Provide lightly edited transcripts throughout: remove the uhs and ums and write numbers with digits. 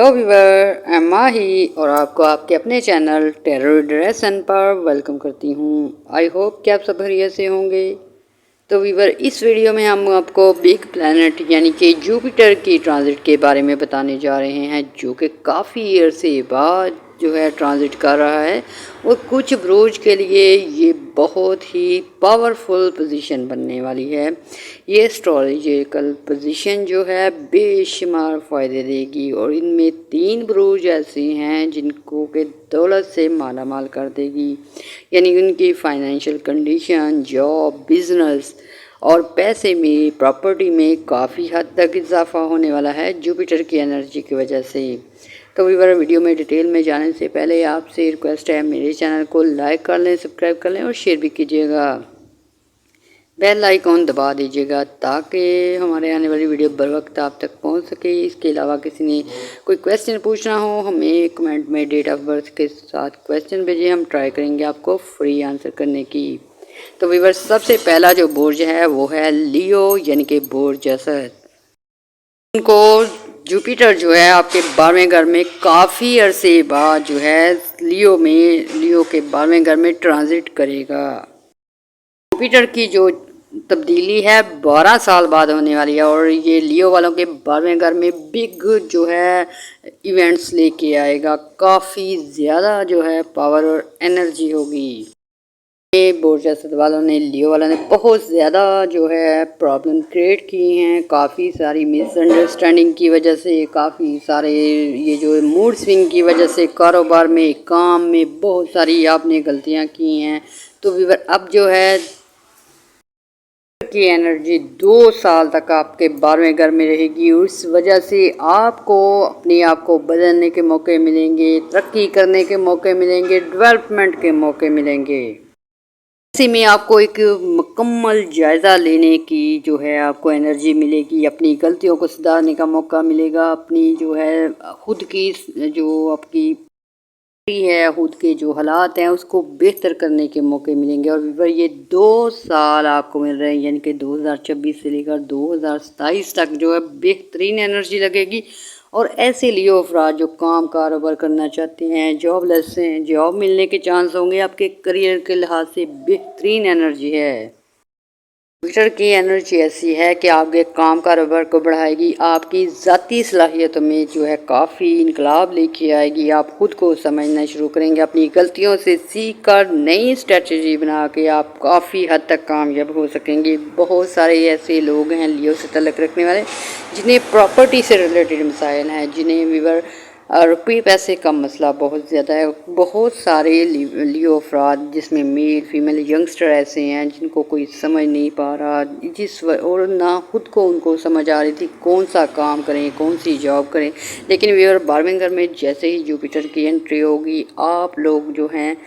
Hello viewer, मैं माही और आपको आपके अपने चैनल टेरर ड्रेसन पर वेलकम करती हूँ। आई होप कि आप सब बढ़िया से होंगे। तो व्यूवर, इस वीडियो में हम आपको बिग प्लैनेट यानी कि जुपिटर की ट्रांजिट के बारे में बताने जा रहे हैं, जो कि काफ़ी अरसे बाद जो है ट्रांजिट कर रहा है। और कुछ ब्रूज के लिए ये बहुत ही पावरफुल पोजीशन बनने वाली है। ये एस्ट्रोलॉजिकल पोजीशन जो है बेशुमार फ़ायदे देगी और इनमें 3 ब्रूज ऐसे हैं जिनको के दौलत से माला माल कर देगी, यानी उनकी फाइनेंशियल कंडीशन, जॉब, बिजनेस और पैसे में, प्रॉपर्टी में काफ़ी हद तक इजाफा होने वाला है जुपिटर की एनर्जी की वजह से। तो व्यूअर, वीडियो में डिटेल में जाने से पहले आपसे रिक्वेस्ट है, मेरे चैनल को लाइक कर लें, सब्सक्राइब कर लें और शेयर भी कीजिएगा। बेल आइकॉन दबा दीजिएगा ताकि हमारे आने वाली वीडियो बर वक्त आप तक पहुंच सके। इसके अलावा किसी ने कोई क्वेश्चन पूछना हो, हमें कमेंट में डेट ऑफ बर्थ के साथ क्वेश्चन भेजिए, हम ट्राई करेंगे आपको फ्री आंसर करने की। तो व्यूअर, सबसे पहला जो बुर्ज है वो है लियो यानी कि बुर्ज असद। उनको जुपिटर जो है आपके 12वें घर में काफ़ी अरसे बाद जो है लियो के 12वें घर में ट्रांजिट करेगा। जुपिटर की जो तब्दीली है 12 साल बाद होने वाली है और ये लियो वालों के 12वें घर में बिग जो है इवेंट्स लेके आएगा। काफ़ी ज़्यादा जो है पावर और एनर्जी होगी। ये बुर्ज असद वालों ने, लियो वालों ने बहुत ज़्यादा जो है प्रॉब्लम क्रिएट की हैं। काफ़ी सारी मिसअंडरस्टैंडिंग की वजह से, काफ़ी सारे ये जो मूड स्विंग की वजह से, कारोबार में, काम में बहुत सारी आपने गलतियां की हैं। तो व्यूअर, अब जो है की एनर्जी 2 साल तक आपके 12वें घर में रहेगी। उस वजह से आपको अपने आप को बदलने के मौके मिलेंगे, तरक्की करने के मौके मिलेंगे, डेवलपमेंट के मौके मिलेंगे। ऐसे में आपको एक मुकम्मल जायज़ा लेने की जो है आपको एनर्जी मिलेगी। अपनी गलतियों को सुधारने का मौका मिलेगा। अपनी जो है खुद की जो आपकी है, खुद के जो हालात हैं उसको बेहतर करने के मौके मिलेंगे। और ये 2 साल आपको मिल रहे हैं, यानी कि 2026 से लेकर 2027 तक जो है बेहतरीन एनर्जी लगेगी। और ऐसे लियो अफराद जो काम कारोबार करना चाहते हैं, जॉबलेस हैं, जॉब मिलने के चांस होंगे। आपके करियर के लिहाज से बेहतरीन एनर्जी है। जुपिटर की एनर्जी ऐसी है कि आपके काम कारोबार को बढ़ाएगी, आपकी ज़ाती सलाहियतों में जो है काफ़ी इनकलाब लेके आएगी। आप खुद को समझना शुरू करेंगे, अपनी गलतियों से सीख कर नई स्ट्रेटजी बना के आप काफ़ी हद तक कामयाब हो सकेंगे। बहुत सारे ऐसे लोग हैं लियो से तल्लुक़ रखने वाले जिन्हें प्रॉपर्टी से रिलेटेड मसाइल हैं, जिन्हें व्यूअर रुपये पैसे का मसला बहुत ज़्यादा है। बहुत सारे लियो अफराद जिसमें मेल फीमेल यंगस्टर ऐसे हैं जिनको कोई समझ नहीं पा रहा, और ना खुद को उनको समझ आ रही थी कौन सा काम करें, कौन सी जॉब करें। लेकिन व्यूअर, 12वें घर में जैसे ही जुपिटर की एंट्री होगी, आप लोग जो हैं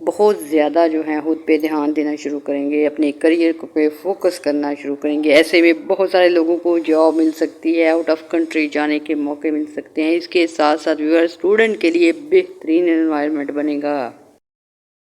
बहुत ज़्यादा जो है खुद पे ध्यान देना शुरू करेंगे, अपने करियर पे फोकस करना शुरू करेंगे। ऐसे में बहुत सारे लोगों को जॉब मिल सकती है, आउट ऑफ कंट्री जाने के मौके मिल सकते हैं। इसके साथ साथ व्यूअर, स्टूडेंट के लिए बेहतरीन एनवायरनमेंट बनेगा।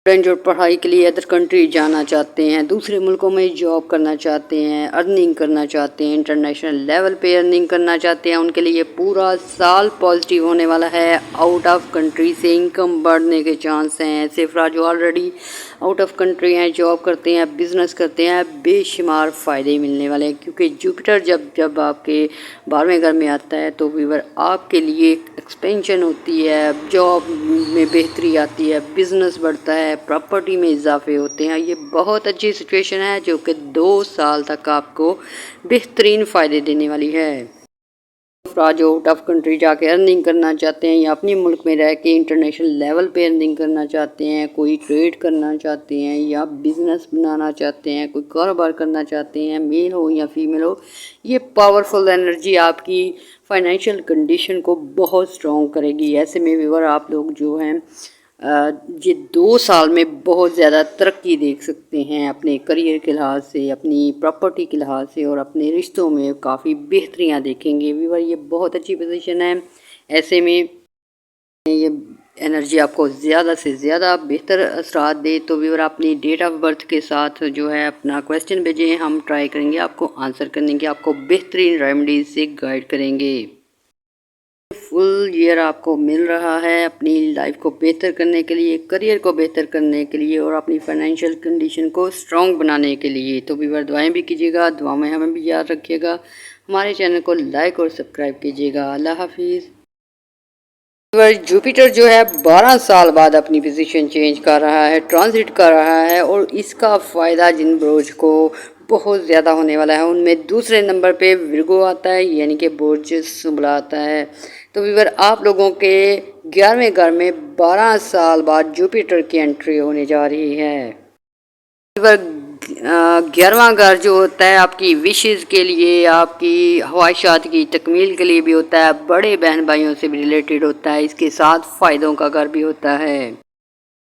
स्टूडेंट जो पढ़ाई के लिए अदर कंट्री जाना चाहते हैं, दूसरे मुल्कों में जॉब करना चाहते हैं, अर्निंग करना चाहते हैं, इंटरनेशनल लेवल पे अर्निंग करना चाहते हैं, उनके लिए पूरा साल पॉजिटिव होने वाला है। आउट ऑफ कंट्री से इनकम बढ़ने के चांस हैं। ऐसे अफराद जो ऑलरेडी आउट ऑफ कंट्री हैं, जॉब करते हैं, बिज़नेस करते हैं, बेशुमार फ़ायदे मिलने वाले हैं। क्योंकि जुपिटर जब आपके 12वें घर में आता है तो व्यूअर, आपके लिए एक्सपेंशन होती है, जॉब में बेहतरी आती है, बिज़नेस बढ़ता है, प्रॉपर्टी में इजाफे होते हैं। ये बहुत अच्छी सिचुएशन है जो कि 2 साल तक आपको बेहतरीन फ़ायदे देने वाली है। अफराद जो आउट ऑफ कंट्री जाके अर्निंग करना चाहते हैं या अपने मुल्क में रह के इंटरनेशनल लेवल पे अर्निंग करना चाहते हैं, कोई ट्रेड करना चाहते हैं या बिज़नेस बनाना चाहते हैं, कोई कारोबार करना चाहते हैं, मेल हो या फीमेल हो, ये पावरफुल एनर्जी आपकी फाइनेंशियल कंडीशन को बहुत स्ट्रॉन्ग करेगी। ऐसे में व्यूअर, आप लोग जो हैं ये 2 साल में बहुत ज़्यादा तरक्की देख सकते हैं अपने करियर के लिहाज से, अपनी प्रॉपर्टी के लिहाज से, और अपने रिश्तों में काफ़ी बेहतरियाँ देखेंगे। व्यूअर, ये बहुत अच्छी पोजीशन है। ऐसे में ये एनर्जी आपको ज़्यादा से ज़्यादा बेहतर असरात दे तो व्यूअर, अपनी डेट ऑफ बर्थ के साथ जो है अपना क्वेश्चन भेजें, हम ट्राई करेंगे आपको आंसर करने की, आपको बेहतरीन रेमेडीज से गाइड करेंगे। فل ایئر آپ کو مل رہا ہے اپنی لائف کو بہتر کرنے کے لیے، کریئر کو بہتر کرنے کے لیے اور اپنی فائنینشیل کنڈیشن کو اسٹرانگ بنانے کے لیے۔ تو ویور دعائیں بھی کیجیے گا، دعا میں ہمیں بھی یاد رکھیے گا، ہمارے چینل کو لائک اور سبسکرائب کیجیے گا۔ اللہ حافظ۔ جوپیٹر جو ہے 12 سال بعد اپنی پوزیشن چینج کر رہا ہے، ٹرانزٹ کر رہا ہے، اور اس کا فائدہ جن برج کو بہت زیادہ ہونے والا ہے ان میں دوسرے نمبر پہ ورگو آتا ہے، یعنی کہ برج سنبھلا آتا ہے۔ تو ویور آپ لوگوں کے 11ویں گھر میں 12 سال بعد جوپیٹر کی انٹری ہونے جا رہی ہے۔ ویور 11واں گھر جو ہوتا ہے آپ کی وشز کے لیے، آپ کی خواہشات کی تکمیل کے لیے بھی ہوتا ہے، بڑے بہن بھائیوں سے بھی ریلیٹڈ ہوتا ہے، اس کے ساتھ فائدوں کا گھر بھی ہوتا ہے۔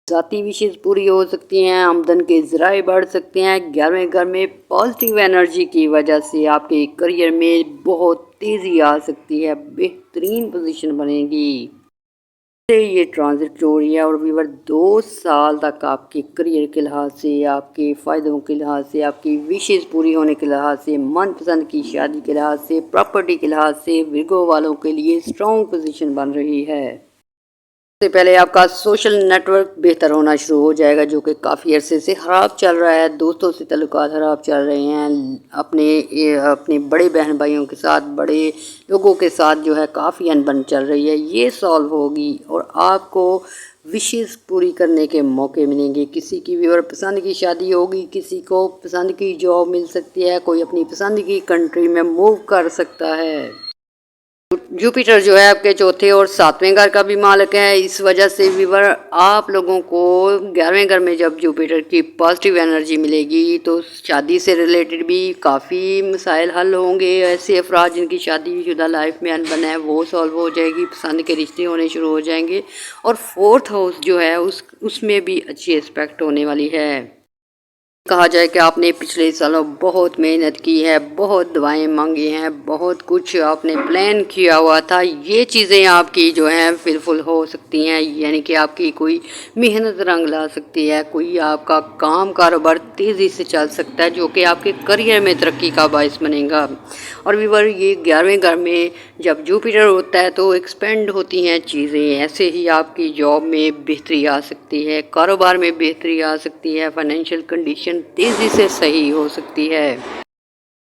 ذاتی وشز پوری ہو سکتی ہیں، آمدن کے ذرائع بڑھ سکتے ہیں۔ 11ویں گھر میں پازیٹیو انرجی کی وجہ سے آپ کے کریئر میں بہت تیزی آ سکتی ہے، بہترین پوزیشن بنے گی۔ یہ ٹرانزٹ جو ہو رہی ہے اور ویور 2 سال تک آپ کے کریئر کے لحاظ سے، آپ کے فائدوں کے لحاظ سے، آپ کی وشز پوری ہونے کے لحاظ سے، من پسند کی شادی کے لحاظ سے، پراپرٹی کے لحاظ سے ورگو والوں کے لیے اسٹرانگ پوزیشن بن رہی ہے۔ سے پہلے آپ کا سوشل نیٹ ورک بہتر ہونا شروع ہو جائے گا، جو کہ کافی عرصے سے خراب چل رہا ہے، دوستوں سے تعلقات خراب چل رہے ہیں، اپنے بڑے بہن بھائیوں کے ساتھ، بڑے لوگوں کے ساتھ جو ہے کافی انبن چل رہی ہے، یہ سالو ہوگی اور آپ کو وشز پوری کرنے کے موقع ملیں گے۔ کسی کی بھی پسند کی شادی ہوگی، کسی کو پسند کی جاب مل سکتی ہے، کوئی اپنی پسند کی کنٹری میں موو کر سکتا ہے۔ جوپیٹر جو ہے آپ کے 4تھے اور 7ویں گھر کا بھی مالک ہے، اس وجہ سے ویور آپ لوگوں کو 11ویں گھر میں جب جوپیٹر کی پازیٹیو انرجی ملے گی تو شادی سے ریلیٹڈ بھی کافی مسائل حل ہوں گے۔ ایسے افراد جن کی شادی شدہ لائف میں انبن ہے وہ سالو ہو جائے گی، پسند کے رشتے ہونے شروع ہو جائیں گے، اور 4تھ ہاؤس جو ہے اس میں بھی اچھی ایسپیکٹ ہونے والی ہے۔ کہا جائے کہ آپ نے پچھلے سالوں بہت محنت کی ہے، بہت دعائیں مانگی ہیں، بہت کچھ آپ نے پلان کیا ہوا تھا، یہ چیزیں آپ کی جو ہیں فل ہو سکتی ہیں، یعنی کہ آپ کی کوئی محنت رنگ لا سکتی ہے، کوئی آپ کا کاروبار تیزی سے چل سکتا ہے جو کہ آپ کے کریئر میں ترقی کا باعث بنے گا۔ اور ویور یہ 11ویں گھر میں جب جوپیٹر ہوتا ہے تو ایکسپینڈ ہوتی ہیں چیزیں، ایسے ہی آپ کی جاب میں بہتری آ سکتی ہے، کاروبار میں بہتری آ سکتی ہے، فائنینشیل کنڈیشن تیزی سے صحیح ہو سکتی ہے۔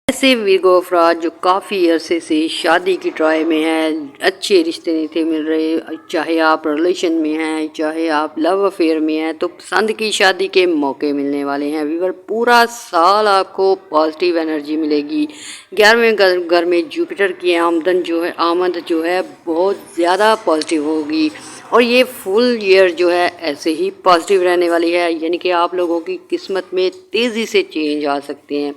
ایسے ویگو افراد جو کافی عرصے سے شادی کی ٹرائی میں ہیں، اچھے رشتے نہیں تھے مل رہے، چاہے آپ ریلیشن میں ہیں، چاہے آپ لو افیئر میں ہیں، تو پسند کی شادی کے موقع ملنے والے ہیں۔ ویور پورا سال آپ کو پازیٹیو انرجی ملے گی۔ 11ویں گھر میں جوپیٹر کی آمد جو ہے بہت زیادہ پازیٹیو ہوگی، اور یہ فل ایئر جو ہے ایسے ہی پازیٹیو رہنے والی ہے، یعنی کہ آپ لوگوں کی قسمت میں تیزی سے چینج آ سکتے ہیں،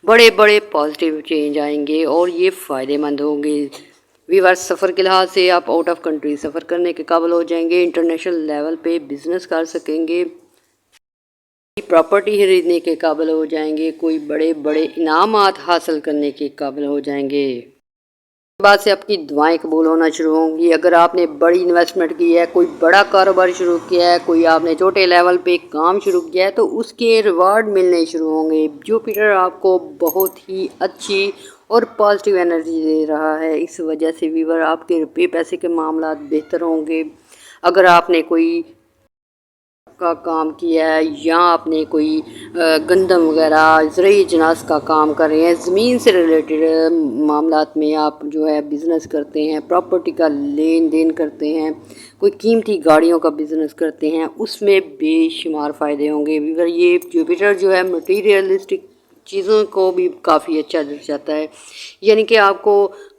بڑے بڑے پازیٹیو چینج آئیں گے اور یہ فائدے مند ہوں گے۔ ویور سفر کے لحاظ سے آپ آؤٹ آف کنٹری سفر کرنے کے قابل ہو جائیں گے، انٹرنیشنل لیول پہ بزنس کر سکیں گے، پراپرٹی خریدنے کے قابل ہو جائیں گے، کوئی بڑے بڑے انعامات حاصل کرنے کے قابل ہو جائیں گے۔ بعد سے آپ کی دعائیں قبول ہونا شروع ہوں گی۔ اگر آپ نے بڑی انویسٹمنٹ کی ہے، کوئی بڑا کاروبار شروع کیا ہے، کوئی آپ نے چھوٹے لیول پہ کام شروع کیا ہے، تو اس کے ریوارڈ ملنے شروع ہوں گے۔ جوپیٹر آپ کو بہت ہی اچھی اور پازیٹیو انرجی دے رہا ہے، اس وجہ سے ویور آپ کے روپے پیسے کے معاملات بہتر ہوں گے۔ اگر آپ نے کوئی کا کام کیا ہے یا آپ نے کوئی گندم وغیرہ زرعی اجناس کا کام کر رہے ہیں، زمین سے ریلیٹڈ معاملات میں آپ جو ہے بزنس کرتے ہیں، پراپرٹی کا لین دین کرتے ہیں، کوئی قیمتی گاڑیوں کا بزنس کرتے ہیں، اس میں بے شمار فائدے ہوں گے۔ ویور یہ جوپیٹر جو ہے مٹیریلسٹک چیزوں کو بھی کافی اچھا درشاتا ہے، یعنی کہ آپ کو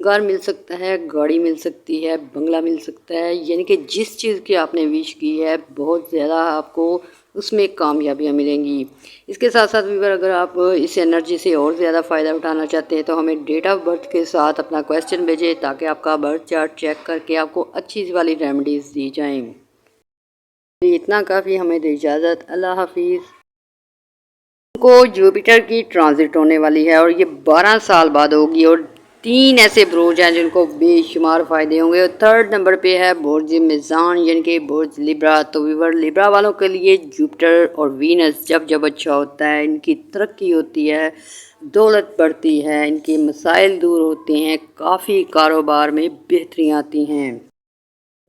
گھر مل سکتا ہے، گاڑی مل سکتی ہے، بنگلہ مل سکتا ہے، یعنی کہ جس چیز کی آپ نے وش کی ہے بہت زیادہ آپ کو اس میں کامیابیاں ملیں گی۔ اس کے ساتھ ساتھ ویور اگر آپ اس انرجی سے اور زیادہ فائدہ اٹھانا چاہتے ہیں تو ہمیں ڈیٹ آف برتھ کے ساتھ اپنا کویسچن بھیجیں تاکہ آپ کا برتھ چارٹ چیک کر کے آپ کو اچھی والی ریمیڈیز دی جائیں۔ اتنا کافی، ہمیں دے اجازت، اللہ حافظ۔ کو جوپیٹر کی ٹرانزٹ ہونے والی ہے اور یہ 12 سال بعد ہوگی، اور 3 ایسے برج ہیں جن کو بے شمار فائدے ہوں گے، اور 3rd نمبر پہ ہے برج میزان یعنی کہ برج لیبرا۔ تو ویور لیبرا والوں کے لیے جوپیٹر اور وینس جب اچھا ہوتا ہے، ان کی ترقی ہوتی ہے، دولت بڑھتی ہے، ان کے مسائل دور ہوتے ہیں، کافی کاروبار میں بہتری آتی ہیں۔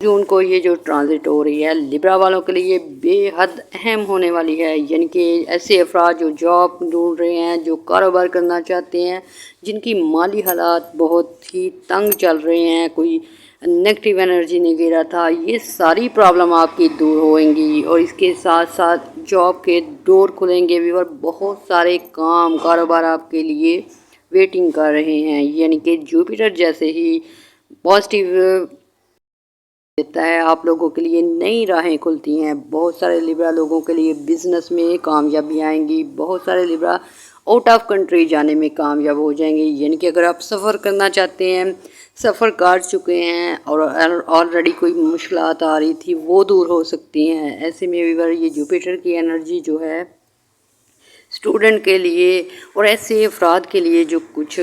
जून को ये जो ट्रांजिट हो रही है लिब्रा वालों के लिए बेहद अहम होने वाली है, यानी कि ऐसे अफराद जो जॉब ढूंढ रहे हैं, जो कारोबार करना चाहते हैं, जिनकी माली हालात बहुत ही तंग चल रहे हैं, कोई नेगेटिव एनर्जी नहीं गिरा था, ये सारी प्रॉब्लम आपकी दूर होंगी। और इसके साथ साथ जॉब के डोर खुलेंगे भी और बहुत सारे काम कारोबार आपके लिए वेटिंग कर रहे हैं, यानी कि जुपिटर जैसे ही पॉजिटिव देता है आप लोगों के लिए नई राहें खुलती हैं। बहुत सारे लिब्रा लोगों के लिए बिज़नेस में कामयाबी आएंगी, बहुत सारे लिब्रा आउट ऑफ कंट्री जाने में कामयाब हो जाएंगे, यानी कि अगर आप सफ़र करना चाहते हैं, सफ़र कर चुके हैं और ऑलरेडी कोई मुश्किलात आ रही थी वो दूर हो सकती हैं। ऐसे में भी ये जुपिटर की एनर्जी जो है स्टूडेंट के लिए और ऐसे अफराद के लिए जो कुछ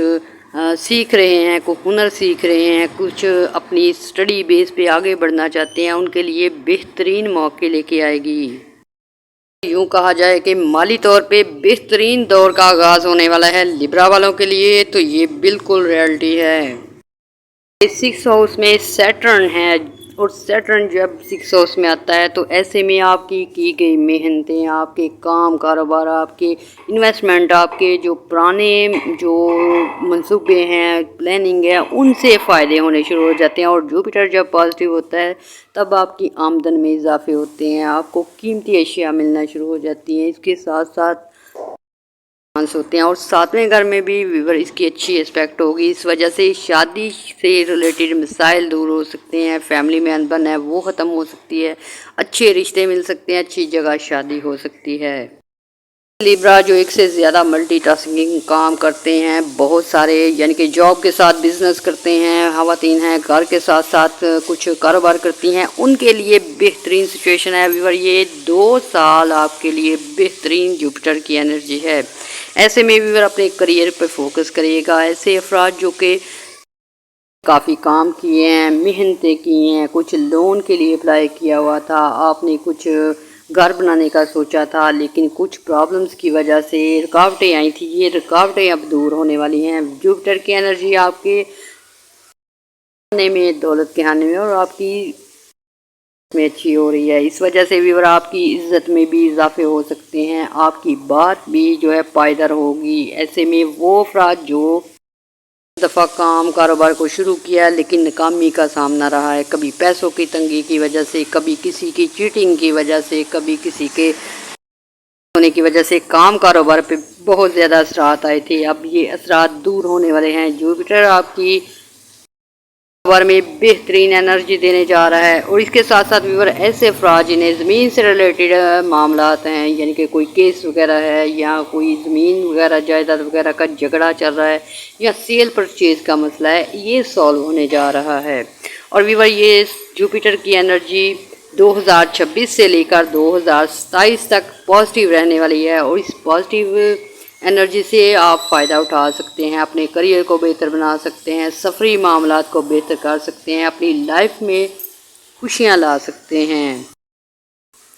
सीख रहे हैं, कोई हुनर सीख रहे हैं, कुछ अपनी स्टडी बेस पे आगे बढ़ना चाहते हैं, उनके लिए बेहतरीन मौके लेके आएगी। यूँ कहा जाए कि माली तौर पे बेहतरीन दौर का आगाज़ होने वाला है लिब्रा वालों के लिए, तो ये बिल्कुल रियलिटी है। 6 हाउस में सैटर्न है और सैटर्न जब 6 हाउस में आता है तो ऐसे में आपकी की गई मेहनतें, आपके काम कारोबार, आपके इन्वेस्टमेंट, आपके जो पुराने जो मंसूबे हैं, प्लानिंग है, उनसे फ़ायदे होने शुरू हो जाते हैं। और जुपिटर जब पॉजिटिव होता है तब आपकी आमदन में इजाफे होते हैं, आपको कीमती अशिया मिलना शुरू हो जाती हैं। इसके साथ साथ होते हैं और 7वें घर में भी वीवर इसकी अच्छी एस्पेक्ट होगी। इस वजह से शादी से रिलेटेड मसाइल दूर हो सकते हैं, फैमिली में अनबन है वो ख़त्म हो सकती है, अच्छे रिश्ते मिल सकते हैं, अच्छी जगह शादी हो सकती है। लिब्रा जो एक से ज़्यादा मल्टीटास्किंग काम करते हैं, बहुत सारे, यानी कि जॉब के साथ बिज़नेस करते हैं, ख़वातीन हैं, घर के साथ साथ कुछ कारोबार करती हैं, उनके लिए बेहतरीन सिचुएशन है वीवर। ये 2 साल आपके लिए बेहतरीन जुपिटर की एनर्जी है। ऐसे में वीवर अपने करियर पे फोकस करिएगा। ऐसे अफराद जो कि काफ़ी काम किए हैं, मेहनतें की हैं, कुछ लोन के लिए अप्लाई किया हुआ था, आपने कुछ घर बनाने का सोचा था, लेकिन कुछ प्रॉब्लम्स की वजह से रुकावटें आई थी, ये रुकावटें अब दूर होने वाली हैं। जुपिटर की एनर्जी आपके आने में, दौलत के आने में और आपकी में अच्छी हो रही है। इस वजह से भी और आपकी इज़्ज़त में भी इजाफे हो सकते हैं, आपकी बात भी जो है पायदार होगी। ऐसे में वो अफराद जो दफ़ा काम कारोबार को शुरू किया लेकिन नाकामी का सामना रहा है, कभी पैसों की तंगी की वजह से, कभी किसी की चीटिंग की वजह से, कभी किसी के होने की वजह से काम कारोबार पे बहुत ज़्यादा असरात आए थे, अब ये असरात दूर होने वाले हैं। जुपिटर आपकी कारोबार में बेहतरीन एनर्जी देने जा रहा है। और इसके साथ साथ व्यूअर ऐसे अफराद जिन्हें ज़मीन से रिलेटेड मामलात हैं, यानी कि कोई केस वगैरह है या कोई ज़मीन वगैरह जायदाद वगैरह का झगड़ा चल रहा है या सेल परचेज़ का मसला है, ये सॉल्व होने जा रहा है। और व्यूअर ये जुपिटर की एनर्जी 2026 से लेकर 2027 तक पॉजिटिव रहने वाली है और इस पॉजिटिव एनर्जी से आप फ़ायदा उठा सकते हैं, अपने करियर को बेहतर बना सकते हैं, सफरी मामलात को बेहतर कर सकते हैं, अपनी लाइफ में खुशियां ला सकते हैं।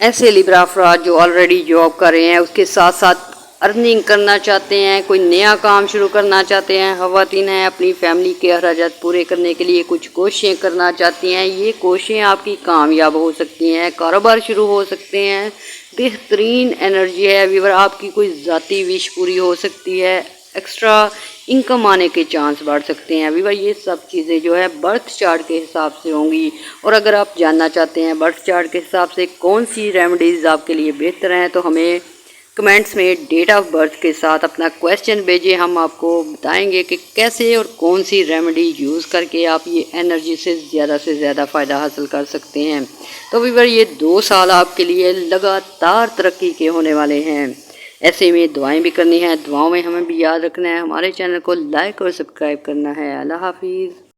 ऐसे लिब्रा अफराद जो ऑलरेडी जॉब कर रहे हैं, उसके साथ साथ अर्निंग करना चाहते हैं, कोई नया काम शुरू करना चाहते हैं, ख़वातीन हैं, अपनी फैमिली के अखराजात पूरे करने के लिए कुछ कोशिशें करना चाहती हैं, ये कोशिशें आपकी कामयाब हो सकती हैं, कारोबार शुरू हो सकते हैं। बेहतरीन एनर्जी है वीवर, आपकी कोई ज़ाती विश पूरी हो सकती है, एक्स्ट्रा इनकम आने के चांस बढ़ सकते हैं वीवर। ये सब चीज़ें जो है बर्थ चार्ट के हिसाब से होंगी। और अगर आप जानना चाहते हैं बर्थ चार्ट के हिसाब से कौन सी रेमेडीज़ आपके लिए बेहतर हैं, तो हमें कमेंट्स में डेट ऑफ बर्थ के साथ अपना क्वेश्चन भेजिए, हम आपको बताएंगे कि कैसे और कौन सी रेमेडी यूज़ करके आप ये एनर्जी से ज़्यादा फ़ायदा हासिल कर सकते हैं। तो वीवर ये 2 साल आपके लिए लगातार तरक्की के होने वाले हैं। ऐसे में दुआएं भी करनी है, दुआओं में हमें भी याद रखना है, हमारे चैनल को लाइक और सब्सक्राइब करना है। अल्लाह हाफिज़।